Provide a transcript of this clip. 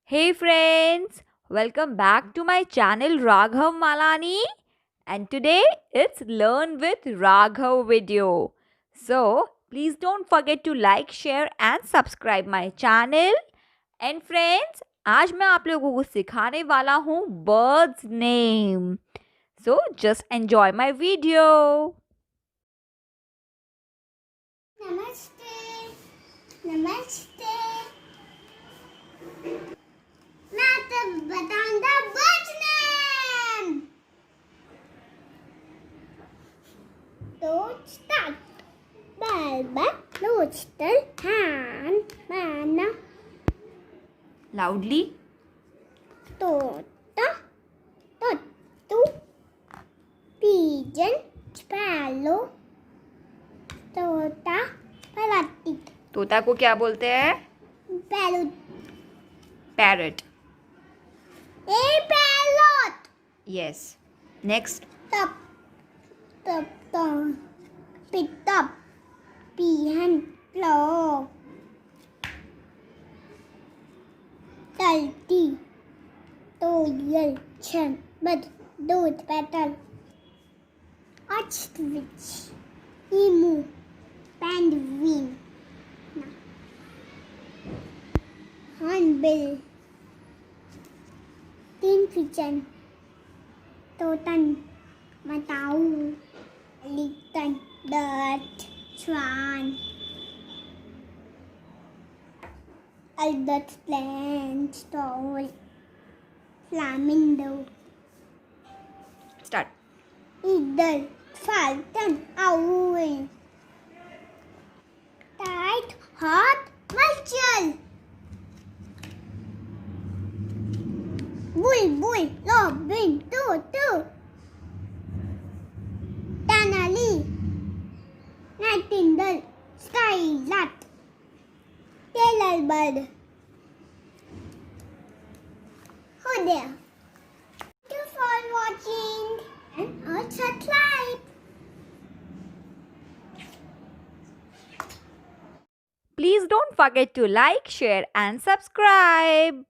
Hey friends, welcome back to my channel Raghav Malani, and today it's Learn with Raghav video. So please don't forget to like, share and subscribe my channel. And friends, आज मैं आप लोगों को सिखाने वाला हूँ birds name. So just enjoy my video. नमस्ते नमस्ते मैं तो बताऊंगा बर्ड्स नेम तो स्टार्ट बल्ब रोस्टर हैन माना Loudly. तोता तोतू pigeon sparrow तोता पराठी तोता को क्या बोलते हैं? parrot Parrot. a parrot Yes. Next. Top, top, top, pick up, peahen, plow, turkey, toil, but dude, petal, ostrich, emu, penguin, hornbill, kingfisher, totem, matau, pelican, dart, swan, albert plant, stone, flamingo, Start. eagle, falcon, owl, kite, hawk, vulture, bull, robin, tutu, canary, nightingale, skylark, tailor bird. Oh there. Thank you for watching and subscribe. Please don't forget to like, share and subscribe.